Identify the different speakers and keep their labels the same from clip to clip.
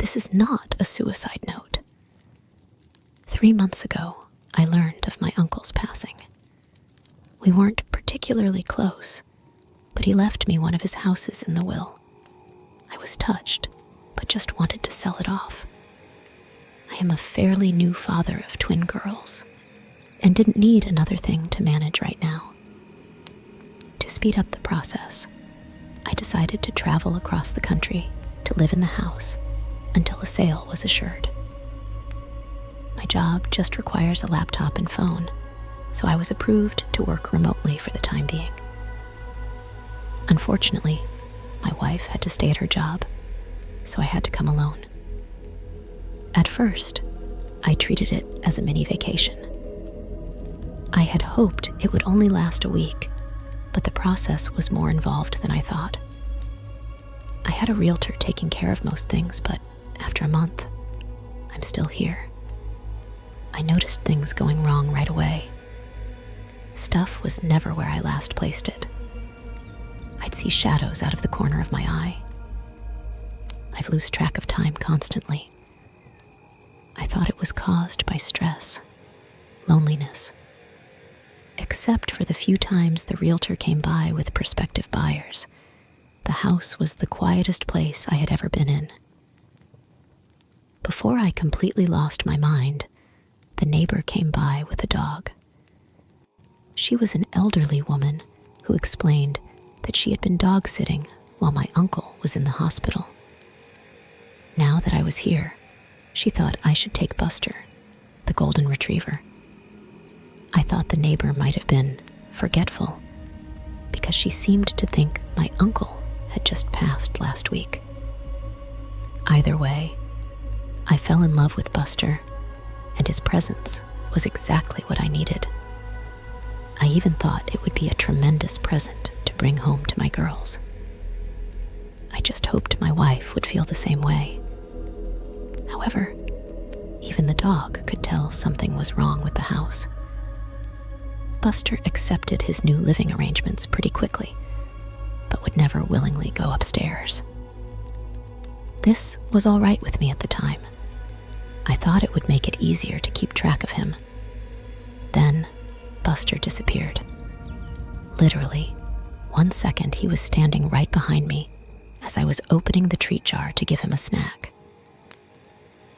Speaker 1: This is not a suicide note. 3 months ago, I learned of my uncle's passing. We weren't particularly close, but he left me one of his houses in the will. I was touched, but just wanted to sell it off. I am a fairly new father of twin girls, and didn't need another thing to manage right now. To speed up the process, I decided to travel across the country to live in the house until a sale was assured. My job just requires a laptop and phone, so I was approved to work remotely for the time being. Unfortunately, my wife had to stay at her job, so I had to come alone. At first, I treated it as a mini vacation. I had hoped it would only last a week, but the process was more involved than I thought. I had a realtor taking care of most things, but after a month, I'm still here. I noticed things going wrong right away. Stuff was never where I last placed it. I'd see shadows out of the corner of my eye. I've lost track of time constantly. I thought it was caused by stress, loneliness. Except for the few times the realtor came by with prospective buyers, the house was the quietest place I had ever been in. Before I completely lost my mind, the neighbor came by with a dog. She was an elderly woman who explained that she had been dog sitting while my uncle was in the hospital. Now that I was here, she thought I should take Buster, the golden retriever. I thought the neighbor might have been forgetful because she seemed to think my uncle had just passed last week. Either way, I fell in love with Buster, and his presence was exactly what I needed. I even thought it would be a tremendous present to bring home to my girls. I just hoped my wife would feel the same way. However, even the dog could tell something was wrong with the house. Buster accepted his new living arrangements pretty quickly, but would never willingly go upstairs. This was all right with me at the time. I thought it would make it easier to keep track of him. Then, Buster disappeared. Literally, 1 second he was standing right behind me as I was opening the treat jar to give him a snack.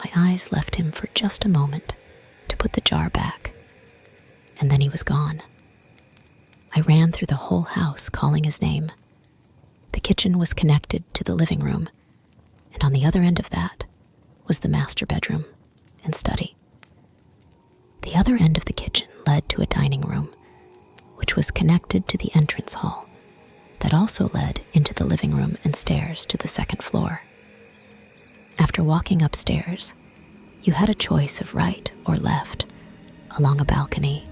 Speaker 1: My eyes left him for just a moment to put the jar back, and then he was gone. I ran through the whole house calling his name. The kitchen was connected to the living room, and on the other end of that was the master bedroom and study. The other end of the kitchen led to a dining room, which was connected to the entrance hall that also led into the living room and stairs to the second floor. After walking upstairs, you had a choice of right or left along a balcony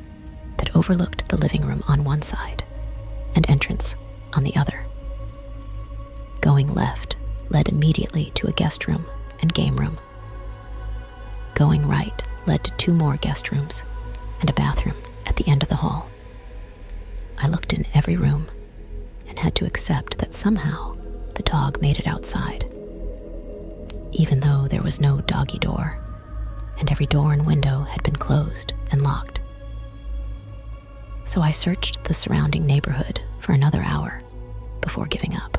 Speaker 1: that overlooked the living room on one side and entrance on the other. Going left led immediately to a guest room and game room. Going right led to 2 more guest rooms and a bathroom at the end of the hall. I looked in every room and had to accept that somehow the dog made it outside, even though there was no doggy door and every door and window had been closed and locked. So I searched the surrounding neighborhood for another hour before giving up.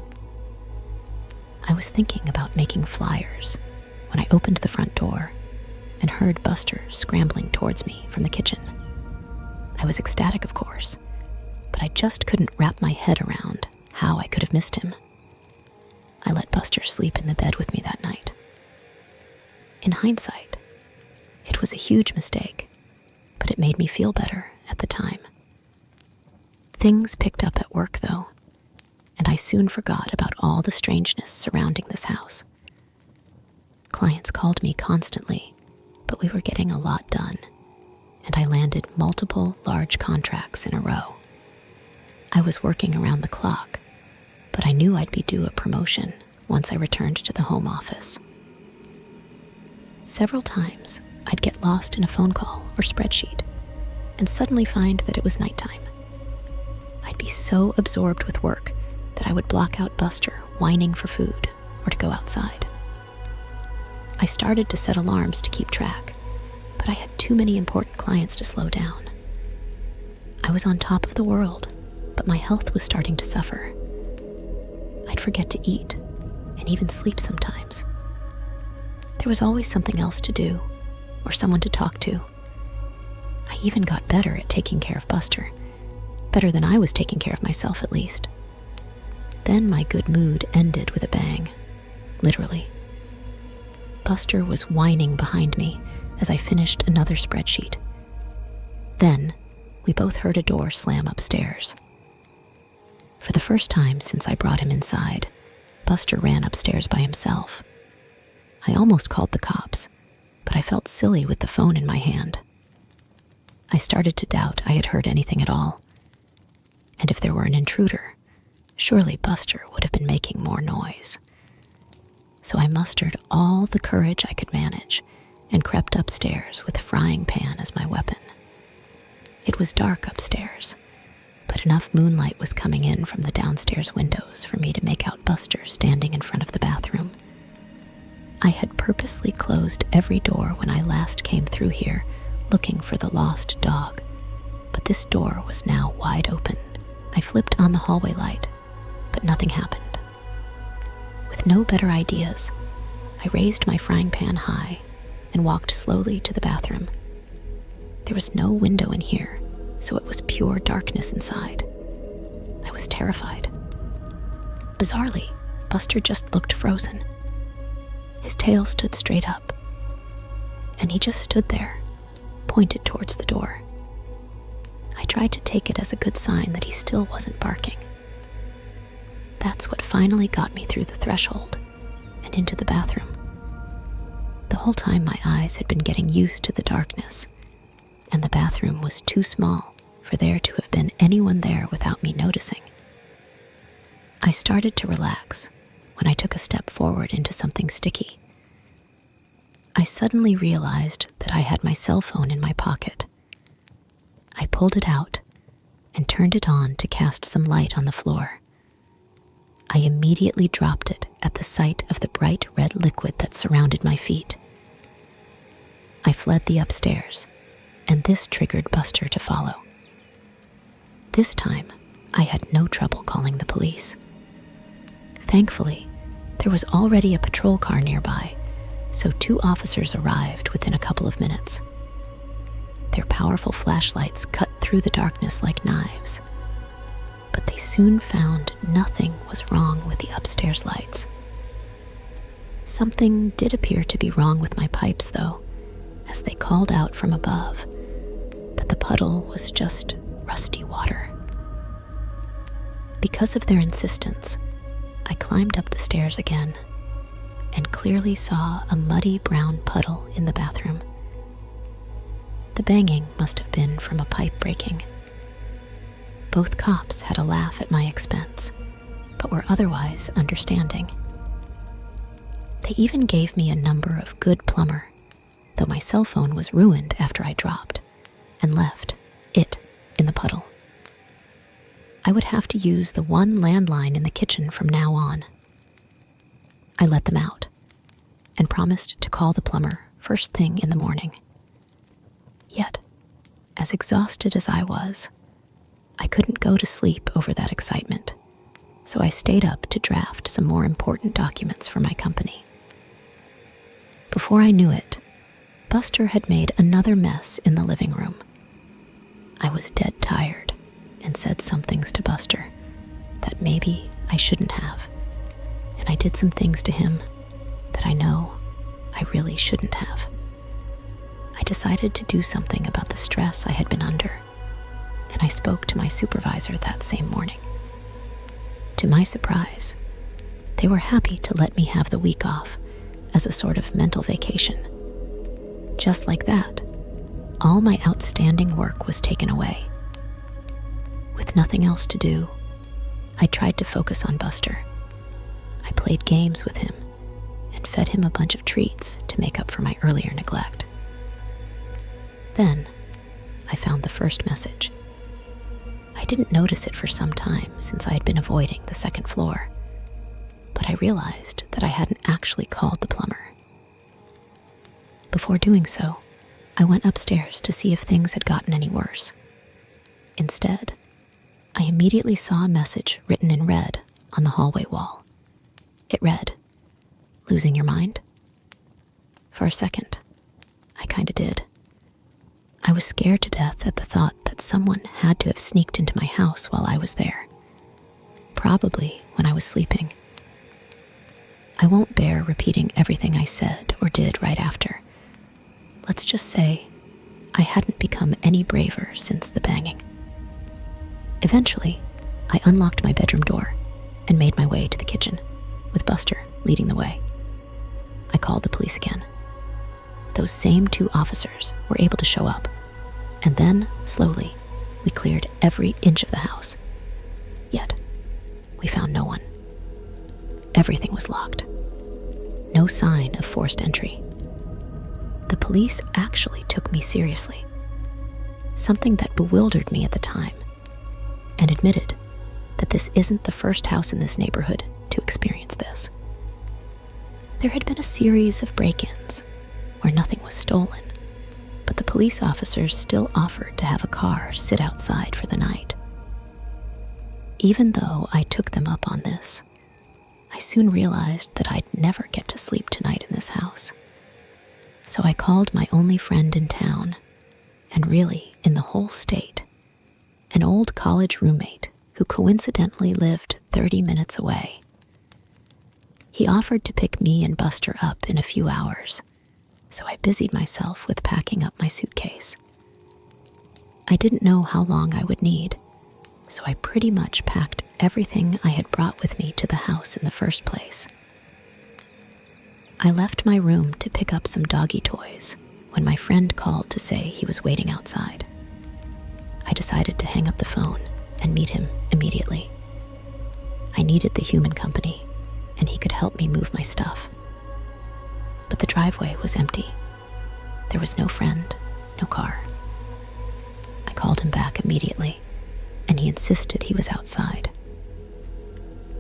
Speaker 1: I was thinking about making flyers when I opened the front door and heard Buster scrambling towards me from the kitchen. I was ecstatic, of course, but I just couldn't wrap my head around how I could have missed him. I let Buster sleep in the bed with me that night. In hindsight, it was a huge mistake, but it made me feel better at the time. Things picked up at work, though, and I soon forgot about all the strangeness surrounding this house. Clients called me constantly, but we were getting a lot done, and I landed multiple large contracts in a row. I was working around the clock, but I knew I'd be due a promotion once I returned to the home office. Several times, I'd get lost in a phone call or spreadsheet and suddenly find that it was nighttime. I'd be so absorbed with work that I would block out Buster whining for food or to go outside. I started to set alarms to keep track, but I had too many important clients to slow down. I was on top of the world, but my health was starting to suffer. I'd forget to eat and even sleep sometimes. There was always something else to do or someone to talk to. I even got better at taking care of Buster, better than I was taking care of myself at least. Then my good mood ended with a bang, literally. Buster was whining behind me as I finished another spreadsheet. Then we both heard a door slam upstairs. For the first time since I brought him inside, Buster ran upstairs by himself. I almost called the cops, but I felt silly with the phone in my hand. I started to doubt I had heard anything at all. And if there were an intruder, surely Buster would have been making more noise. So I mustered all the courage I could manage and crept upstairs with a frying pan as my weapon. It was dark upstairs, but enough moonlight was coming in from the downstairs windows for me to make out Buster standing in front of the bathroom. I had purposely closed every door when I last came through here, looking for the lost dog, but this door was now wide open. I flipped on the hallway light, but nothing happened. With no better ideas, I raised my frying pan high and walked slowly to the bathroom. There was no window in here, so it was pure darkness inside. I was terrified. Bizarrely, Buster just looked frozen. His tail stood straight up, and he just stood there, pointed towards the door. I tried to take it as a good sign that he still wasn't barking. That's what finally got me through the threshold and into the bathroom. The whole time my eyes had been getting used to the darkness, and the bathroom was too small for there to have been anyone there without me noticing. I started to relax when I took a step forward into something sticky. I suddenly realized that I had my cell phone in my pocket. I pulled it out and turned it on to cast some light on the floor. I immediately dropped it at the sight of the bright red liquid that surrounded my feet. I fled the upstairs, and this triggered Buster to follow. This time, I had no trouble calling the police. Thankfully, there was already a patrol car nearby, so 2 officers arrived within a couple of minutes. Their powerful flashlights cut through the darkness like knives, but they soon found nothing was wrong with the upstairs lights. Something did appear to be wrong with my pipes, though, as they called out from above that the puddle was just rusty water. Because of their insistence, I climbed up the stairs again and clearly saw a muddy brown puddle in the bathroom. The banging must have been from a pipe breaking. Both cops had a laugh at my expense, but were otherwise understanding. They even gave me a number of good plumber, though my cell phone was ruined after I dropped and left it in the puddle. I would have to use the one landline in the kitchen from now on. I let them out and promised to call the plumber first thing in the morning. Yet, as exhausted as I was, I couldn't go to sleep over that excitement, so I stayed up to draft some more important documents for my company. Before I knew it, Buster had made another mess in the living room. I was dead tired and said some things to Buster that maybe I shouldn't have, and I did some things to him that I know I really shouldn't have. I decided to do something about the stress I had been under, and I spoke to my supervisor that same morning. To my surprise, they were happy to let me have the week off as a sort of mental vacation. Just like that, all my outstanding work was taken away. With nothing else to do, I tried to focus on Buster. I played games with him and fed him a bunch of treats to make up for my earlier neglect. Then, I found the first message. I didn't notice it for some time since I had been avoiding the second floor, but I realized that I hadn't actually called the plumber. Before doing so, I went upstairs to see if things had gotten any worse. Instead, I immediately saw a message written in red on the hallway wall. It read, "Losing your mind?" For a second, I kinda did. I was scared to death at the thought that someone had to have sneaked into my house while I was there. Probably when I was sleeping. I won't bear repeating everything I said or did right after. Let's just say I hadn't become any braver since the banging. Eventually, I unlocked my bedroom door and made my way to the kitchen, with Buster leading the way. I called the police again. Those same 2 officers were able to show up, and then, slowly, we cleared every inch of the house. Yet, we found no one. Everything was locked. No sign of forced entry. The police actually took me seriously, something that bewildered me at the time, and admitted that this isn't the first house in this neighborhood to experience this. There had been a series of break-ins where nothing was stolen, but the police officers still offered to have a car sit outside for the night. Even though I took them up on this, I soon realized that I'd never get to sleep tonight in this house. So I called my only friend in town, and really in the whole state, an old college roommate who coincidentally lived 30 minutes away. He offered to pick me and Buster up in a few hours, so I busied myself with packing up my suitcase. I didn't know how long I would need, so I pretty much packed everything I had brought with me to the house in the first place. I left my room to pick up some doggy toys when my friend called to say he was waiting outside. I decided to hang up the phone and meet him immediately. I needed the human company, and he could help me move my stuff. But the driveway was empty. There was no friend, no car. I called him back immediately, and he insisted he was outside.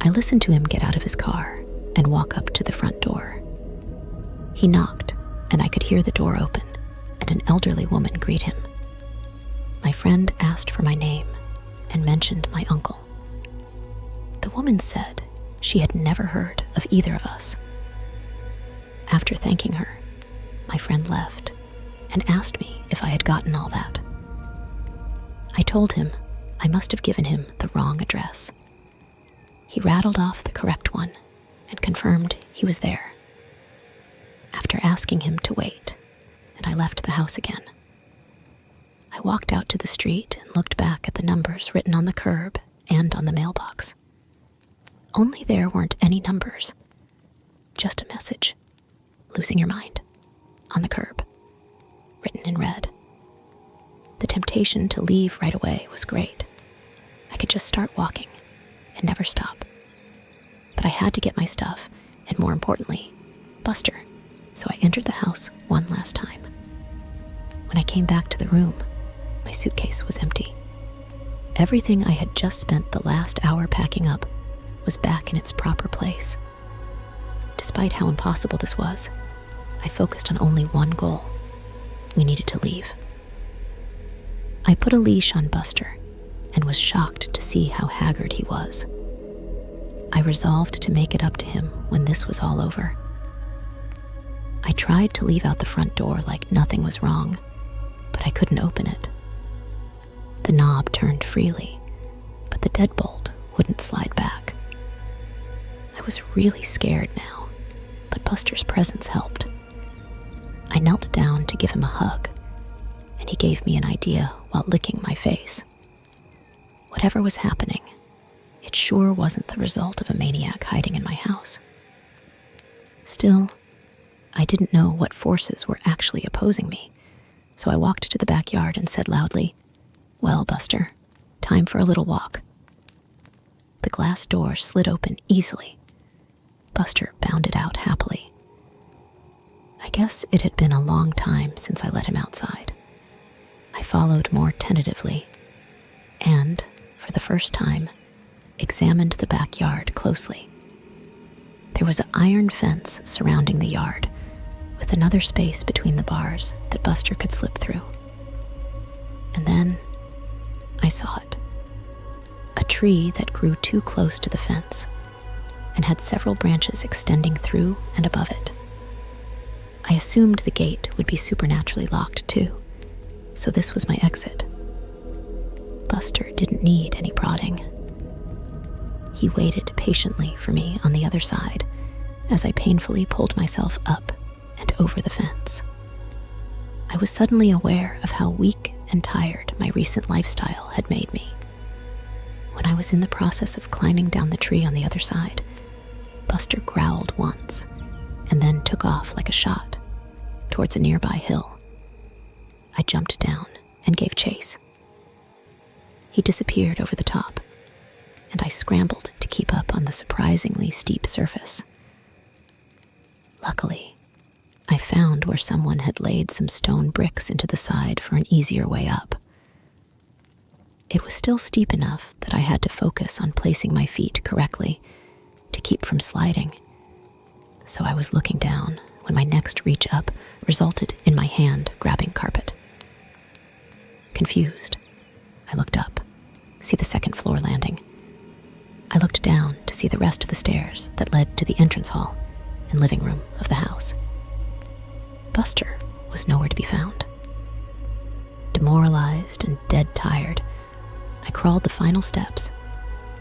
Speaker 1: I listened to him get out of his car and walk up to the front door. He knocked, and I could hear the door open and an elderly woman greet him. My friend asked for my name and mentioned my uncle. The woman said she had never heard of either of us. After thanking her, my friend left and asked me if I had gotten all that. I told him I must have given him the wrong address. He rattled off the correct one and confirmed he was there. After asking him to wait, and I left the house again. I walked out to the street and looked back at the numbers written on the curb and on the mailbox. Only there weren't any numbers, just a message, "Losing your mind," on the curb, written in red. The temptation to leave right away was great. I could just start walking and never stop. But I had to get my stuff, and more importantly, Buster, so I entered the house one last time. When I came back to the room, my suitcase was empty. Everything I had just spent the last hour packing up was back in its proper place. Despite how impossible this was, I focused on only one goal. We needed to leave. I put a leash on Buster and was shocked to see how haggard he was. I resolved to make it up to him when this was all over. I tried to leave out the front door like nothing was wrong, but I couldn't open it. The knob turned freely, but the deadbolt wouldn't slide back. I was really scared now, but Buster's presence helped. I knelt down to give him a hug, and he gave me an idea while licking my face. Whatever was happening, it sure wasn't the result of a maniac hiding in my house. Still, I didn't know what forces were actually opposing me, so I walked to the backyard and said loudly, "Well, Buster, time for a little walk." The glass door slid open easily. Buster bounded out happily. I guess it had been a long time since I let him outside. I followed more tentatively and, for the first time, examined the backyard closely. There was an iron fence surrounding the yard, with another space between the bars that Buster could slip through. And then I saw it. A tree that grew too close to the fence and had several branches extending through and above it. I assumed the gate would be supernaturally locked too, so this was my exit. Buster didn't need any prodding. He waited patiently for me on the other side as I painfully pulled myself up and over the fence. I was suddenly aware of how weak and tired my recent lifestyle had made me. When I was in the process of climbing down the tree on the other side, Buster growled once and then took off like a shot towards a nearby hill. I jumped down and gave chase. He disappeared over the top, and I scrambled to keep up on the surprisingly steep surface. Luckily, I found where someone had laid some stone bricks into the side for an easier way up. It was still steep enough that I had to focus on placing my feet correctly to keep from sliding. So I was looking down when my next reach up resulted in my hand grabbing carpet. Confused, I looked up, see the second floor landing. I looked down to see the rest of the stairs that led to the entrance hall and living room of the house. Buster was nowhere to be found. Demoralized and dead tired, I crawled the final steps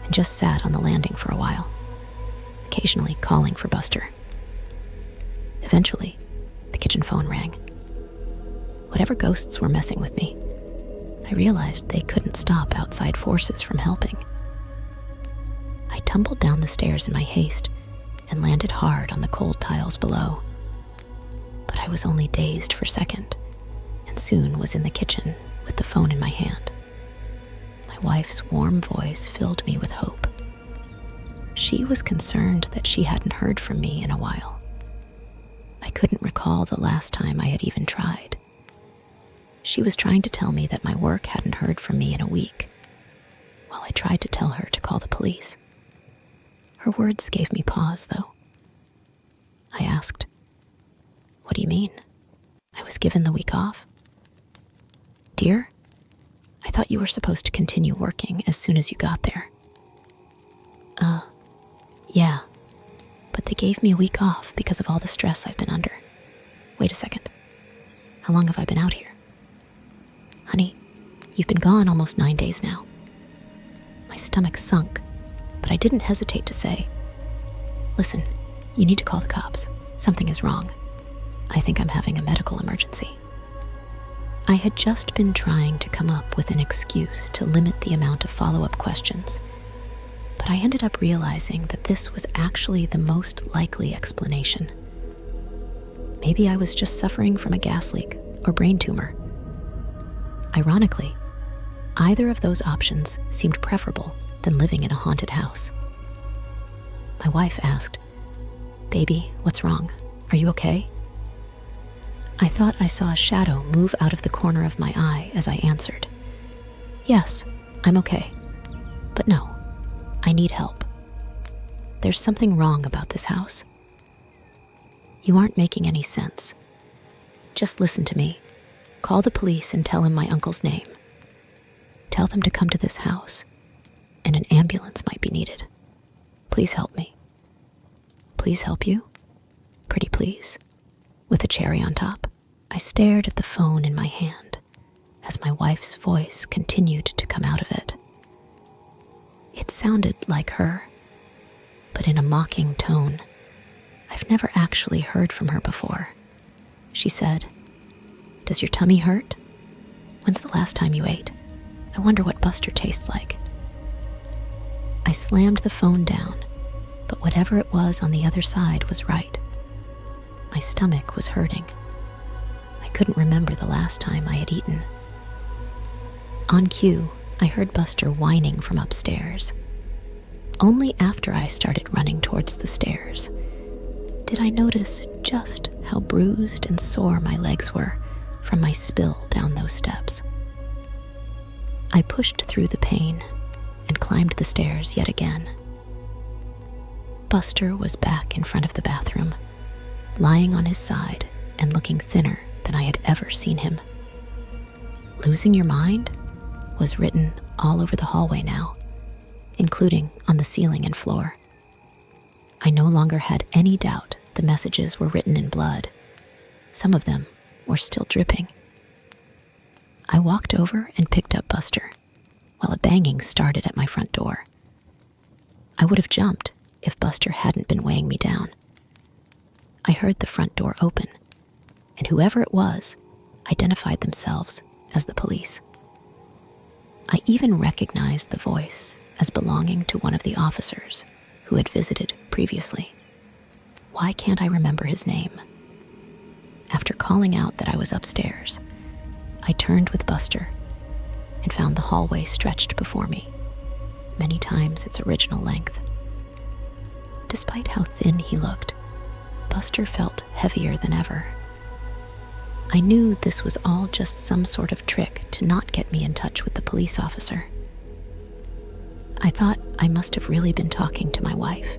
Speaker 1: and just sat on the landing for a while, occasionally calling for Buster. Eventually, the kitchen phone rang. Whatever ghosts were messing with me, I realized they couldn't stop outside forces from helping. I tumbled down the stairs in my haste and landed hard on the cold tiles below. But I was only dazed for a second, and soon was in the kitchen with the phone in my hand. My wife's warm voice filled me with hope. She was concerned that she hadn't heard from me in a while. I couldn't recall the last time I had even tried. She was trying to tell me that my work hadn't heard from me in a week, while I tried to tell her to call the police. Her words gave me pause, though. I asked, "What do you mean? I was given the week off?" "Dear, I thought you were supposed to continue working as soon as you got there." Yeah, but they gave me a week off because of all the stress I've been under." "Wait a second. How long have I been out here?" "Honey, you've been gone almost 9 days now." My stomach sunk, but I didn't hesitate to say, "Listen, you need to call the cops. Something is wrong. I think I'm having a medical emergency." I had just been trying to come up with an excuse to limit the amount of follow-up questions, but I ended up realizing that this was actually the most likely explanation. Maybe I was just suffering from a gas leak or brain tumor. Ironically, either of those options seemed preferable than living in a haunted house. My wife asked, "Baby, what's wrong? Are you okay?" I thought I saw a shadow move out of the corner of my eye as I answered, "Yes, I'm okay. But no, I need help. There's something wrong about this house." "You aren't making any sense. Just listen to me. Call the police and tell him my uncle's name. Tell them to come to this house, and an ambulance might be needed. Please help me." "Please help you? Pretty please?" With a cherry on top. I stared at the phone in my hand as my wife's voice continued to come out of it. It sounded like her, but in a mocking tone. I've never actually heard from her before. She said, "Does your tummy hurt? When's the last time you ate? I wonder what Buster tastes like." I slammed the phone down, but whatever it was on the other side was right. My stomach was hurting. I couldn't remember the last time I had eaten. On cue, I heard Buster whining from upstairs. Only after I started running towards the stairs did I notice just how bruised and sore my legs were from my spill down those steps. I pushed through the pain and climbed the stairs yet again. Buster was back in front of the bathroom, lying on his side and looking thinner than I had ever seen him. "Losing your mind?" was written all over the hallway now, including on the ceiling and floor. I no longer had any doubt the messages were written in blood. Some of them were still dripping. I walked over and picked up Buster, while a banging started at my front door. I would have jumped if Buster hadn't been weighing me down. I heard the front door open, and whoever it was identified themselves as the police. I even recognized the voice as belonging to one of the officers who had visited previously. Why can't I remember his name? After calling out that I was upstairs, I turned with Buster and found the hallway stretched before me, many times its original length. Despite how thin he looked, Buster felt heavier than ever. I knew this was all just some sort of trick to not get me in touch with the police officer. I thought I must have really been talking to my wife.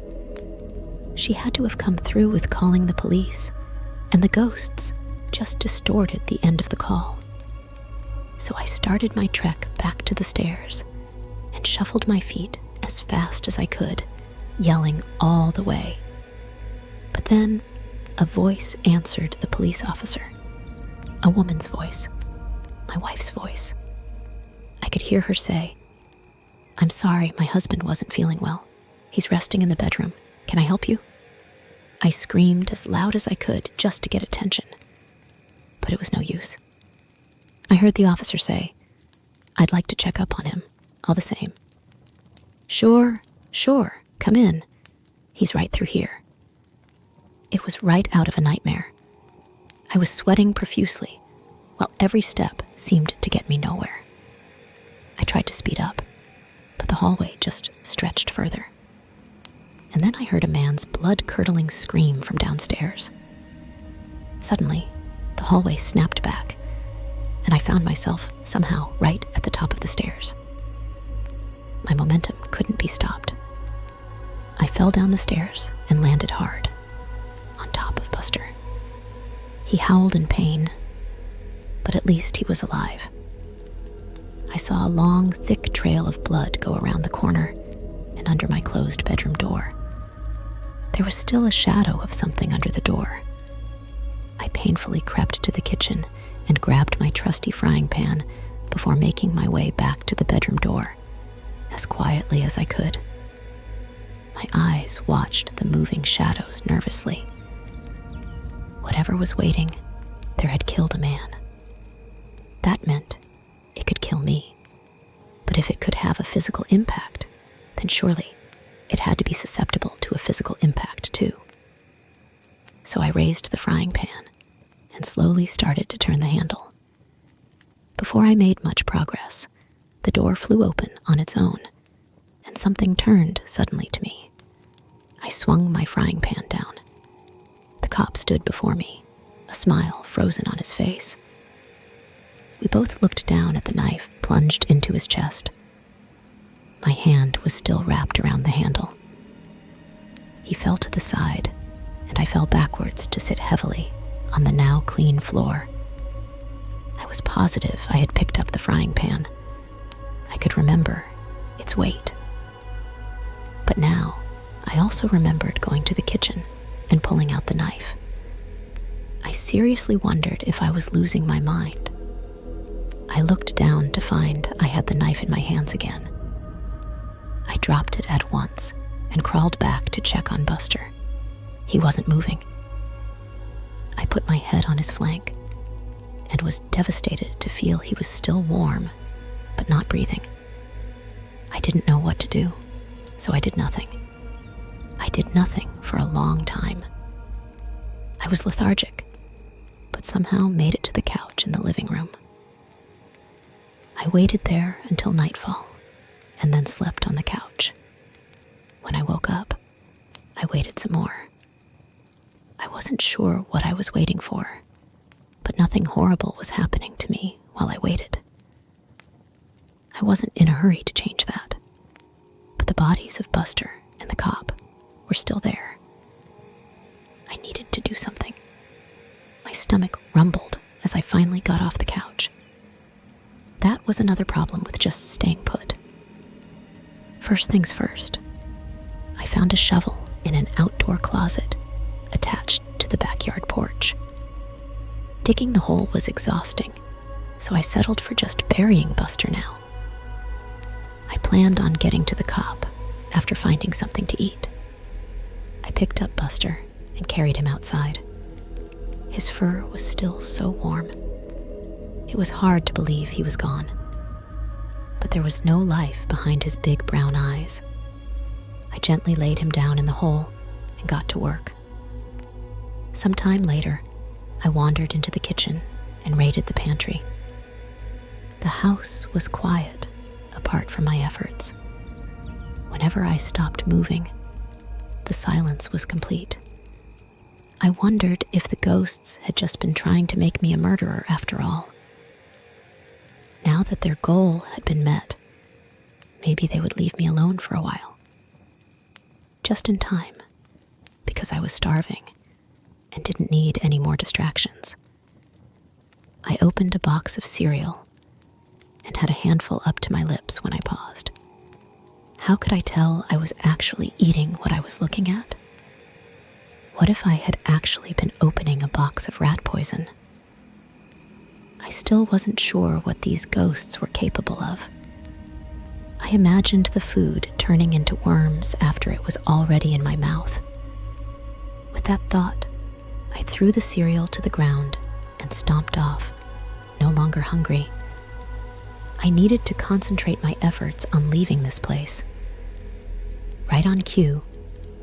Speaker 1: She had to have come through with calling the police, and the ghosts just distorted the end of the call. So I started my trek back to the stairs and shuffled my feet as fast as I could, yelling all the way. But then a voice answered the police officer. A woman's voice, my wife's voice. I could hear her say, "I'm sorry, my husband wasn't feeling well. He's resting in the bedroom. Can I help you?" I screamed as loud as I could just to get attention, but it was no use. I heard the officer say, "I'd like to check up on him, all the same." Sure, come in. He's right through here." It was right out of a nightmare. I was sweating profusely, while every step seemed to get me nowhere. I tried to speed up, but the hallway just stretched further. And then I heard a man's blood-curdling scream from downstairs. Suddenly, the hallway snapped back, and I found myself somehow right at the top of the stairs. My momentum couldn't be stopped. I fell down the stairs and landed hard, on top of Buster. He howled in pain, but at least he was alive. I saw a long, thick trail of blood go around the corner and under my closed bedroom door. There was still a shadow of something under the door. I painfully crept to the kitchen and grabbed my trusty frying pan before making my way back to the bedroom door, as quietly as I could. My eyes watched the moving shadows nervously. Whatever was waiting, there had killed a man. That meant it could kill me. But if it could have a physical impact, then surely it had to be susceptible to a physical impact too. So I raised the frying pan and slowly started to turn the handle. Before I made much progress, the door flew open on its own, and something turned suddenly to me. I swung my frying pan down. The cop stood before me, a smile frozen on his face. We both looked down at the knife plunged into his chest. My hand was still wrapped around the handle. He fell to the side, and I fell backwards to sit heavily on the now clean floor. I was positive I had picked up the frying pan. I could remember its weight. But now, I also remembered going to the kitchen and pulling out the knife. I seriously wondered if I was losing my mind. I looked down to find I had the knife in my hands again. I dropped it at once and crawled back to check on Buster. He wasn't moving. I put my head on his flank and was devastated to feel he was still warm, but not breathing. I didn't know what to do, so I did nothing. I did nothing for a long time. I was lethargic, but somehow made it to the couch in the living room. I waited there until nightfall, and then slept on the couch. When I woke up, I waited some more. I wasn't sure what I was waiting for, but nothing horrible was happening to me while I waited. I wasn't in a hurry to change that, but the bodies of Buster and the cop were still there. I needed to do something. My stomach rumbled as I finally got off the couch. That was another problem with just staying put. First things first, I found a shovel in an outdoor closet attached to the backyard porch. Digging the hole was exhausting, so I settled for just burying Buster now. I planned on getting to the cop after finding something to eat. I picked up Buster and carried him outside. His fur was still so warm. It was hard to believe he was gone, but there was no life behind his big brown eyes. I gently laid him down in the hole and got to work. Some time later, I wandered into the kitchen and raided the pantry. The house was quiet, apart from my efforts. Whenever I stopped moving, the silence was complete. I wondered if the ghosts had just been trying to make me a murderer after all. Now that their goal had been met, maybe they would leave me alone for a while. Just in time, because I was starving and didn't need any more distractions. I opened a box of cereal and had a handful up to my lips when I paused. How could I tell I was actually eating what I was looking at? What if I had actually been opening a box of rat poison? I still wasn't sure what these ghosts were capable of. I imagined the food turning into worms after it was already in my mouth. With that thought, I threw the cereal to the ground and stomped off, no longer hungry. I needed to concentrate my efforts on leaving this place. Right on cue,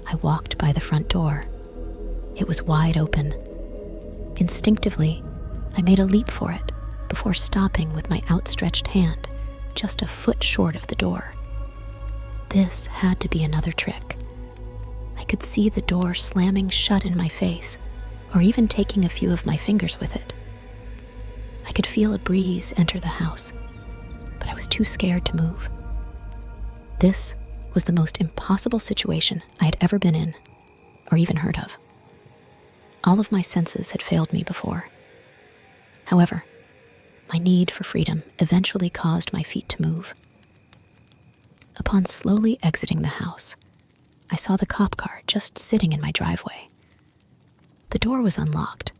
Speaker 1: I walked by the front door. It was wide open. Instinctively, I made a leap for it before stopping with my outstretched hand just a foot short of the door. This had to be another trick. I could see the door slamming shut in my face, or even taking a few of my fingers with it. I could feel a breeze enter the house, but I was too scared to move. This was the most impossible situation I had ever been in, or even heard of. All of my senses had failed me before. However, my need for freedom eventually caused my feet to move. Upon slowly exiting the house, I saw the cop car just sitting in my driveway. The door was unlocked,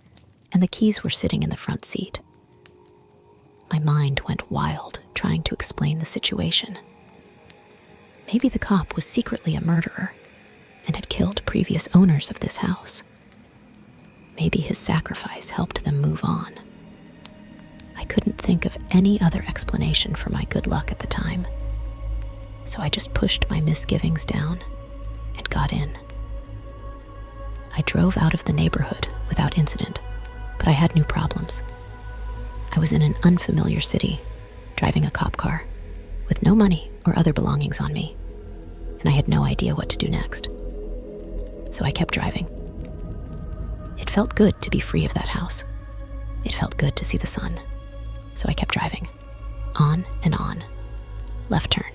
Speaker 1: and the keys were sitting in the front seat. My mind went wild trying to explain the situation. Maybe the cop was secretly a murderer and had killed previous owners of this house. Maybe his sacrifice helped them move on. I couldn't think of any other explanation for my good luck at the time, so I just pushed my misgivings down and got in. I drove out of the neighborhood without incident, but I had new problems. I was in an unfamiliar city, driving a cop car, with no money or other belongings on me, and I had no idea what to do next. So I kept driving. It felt good to be free of that house. It felt good to see the sun. So I kept driving, on and on. Left turn,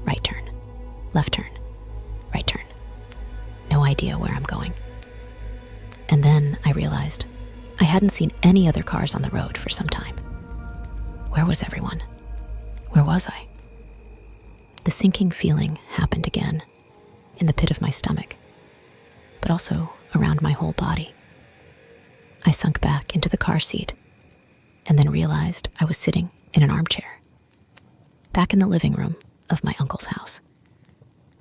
Speaker 1: right turn, left turn, right turn. No idea where I'm going. And then I realized I hadn't seen any other cars on the road for some time. Where was everyone? Where was I? The sinking feeling happened again, in the pit of my stomach, but also around my whole body. I sunk back into the car seat and then realized I was sitting in an armchair, back in the living room of my uncle's house.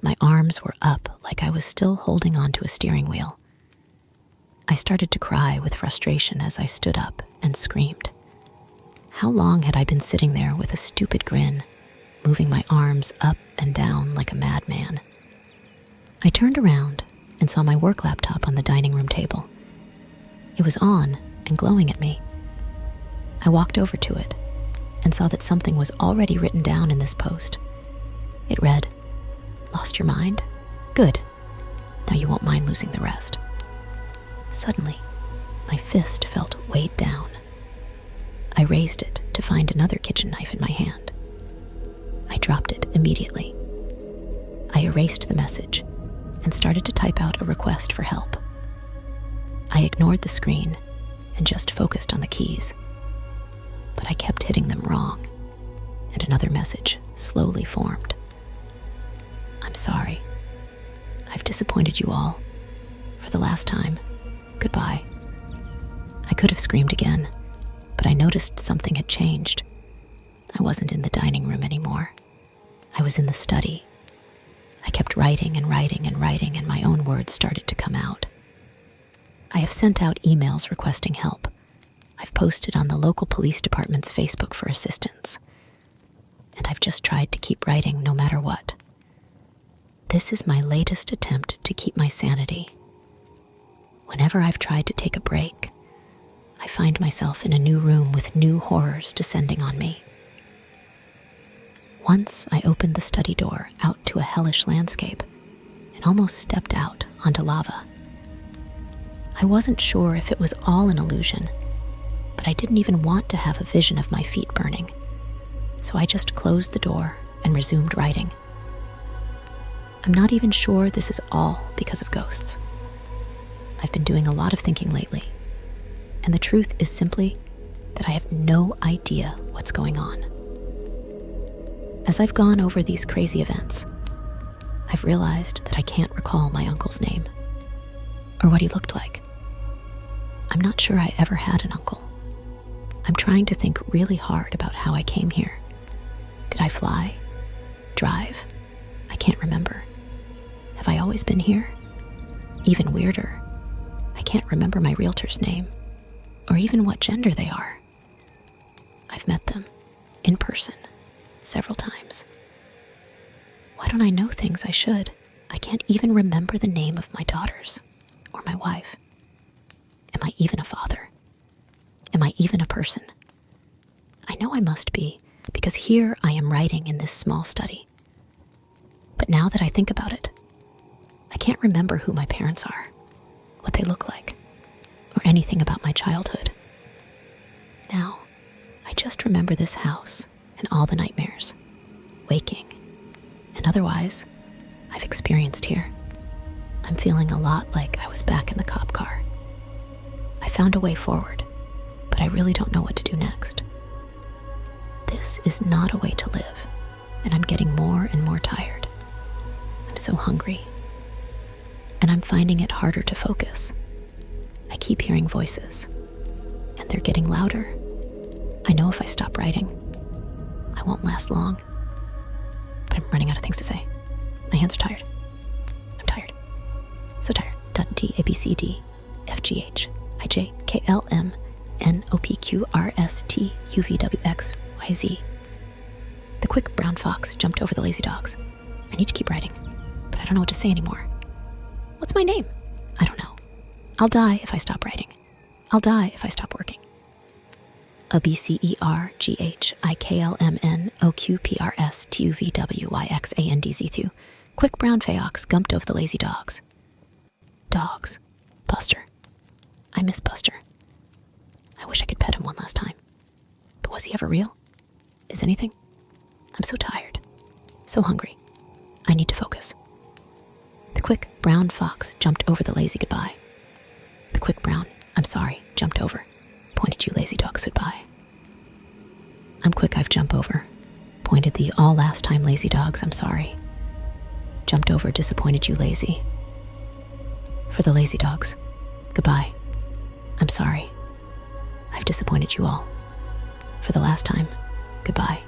Speaker 1: My arms were up like I was still holding onto a steering wheel. I started to cry with frustration as I stood up and screamed. How long had I been sitting there with a stupid grin, moving my arms up and down like a madman? I turned around and saw my work laptop on the dining room table. It was on and glowing at me. I walked over to it and saw that something was already written down in this post. It read, "Lost your mind? Good. Now you won't mind losing the rest." Suddenly, my fist felt weighed down. I raised it to find another kitchen knife in my hand. I dropped it immediately. I erased the message and started to type out a request for help. I ignored the screen and just focused on the keys. But I kept hitting them wrong, and another message slowly formed. I'm sorry. I've disappointed you all. For the last time, goodbye. I could have screamed again, but I noticed something had changed. I wasn't in the dining room anymore. I was in the study. I kept writing and writing and writing, and my own words started to come out. I have sent out emails requesting help. I've posted on the local police department's Facebook for assistance. And I've just tried to keep writing no matter what. This is my latest attempt to keep my sanity. Whenever I've tried to take a break, I find myself in a new room with new horrors descending on me. Once I opened the study door out to a hellish landscape and almost stepped out onto lava. I wasn't sure if it was all an illusion, but I didn't even want to have a vision of my feet burning, so I just closed the door and resumed writing. I'm not even sure this is all because of ghosts. I've been doing a lot of thinking lately, and the truth is simply that I have no idea what's going on. As I've gone over these crazy events, I've realized that I can't recall my uncle's name or what he looked like. I'm not sure I ever had an uncle. I'm trying to think really hard about how I came here. Did I fly? Drive? I can't remember. Have I always been here? Even weirder, I can't remember my realtor's name or even what gender they are. I've met them in person several times. Why don't I know things I should? I can't even remember the name of my daughters or my wife. Am I even a father? Am I even a person? I know I must be, because here I am writing in this small study. But now that I think about it, I can't remember who my parents are, what they look like, or anything about my childhood. Now, I just remember this house and all the nightmares, waking, and otherwise, I've experienced here. I'm feeling a lot like I was back in the cop car. I found a way forward, but I really don't know what to do next. This is not a way to live, and I'm getting more and more tired. I'm so hungry, and I'm finding it harder to focus. I keep hearing voices, and they're getting louder. I know if I stop writing, I won't last long, but I'm running out of things to say. My hands are tired. I'm tired. So tired. T A B C D F G H I J K L M N O P Q R S T U V W X Y Z. The quick brown fox jumped over the lazy dogs. I need to keep writing, but I don't know what to say anymore. What's my name? I don't know. I'll die if I stop writing. I'll die if I stop working. A B C E R G H I K L M N O Q P R S T U V W Y X A N D Z Q. Quick brown feox jumped over the lazy dogs. Dogs. Buster. I miss Buster. I wish I could pet him one last time. But was he ever real? Is anything? I'm so tired. So hungry. I need to focus. The quick brown fox jumped over the lazy goodbye. The quick brown, I'm sorry, jumped over. Pointed you lazy dogs goodbye. I'm quick, I've jumped over. Pointed the all last time lazy dogs, I'm sorry. Jumped over, disappointed you lazy. For the lazy dogs, goodbye. I'm sorry. I've disappointed you all. For the last time, goodbye.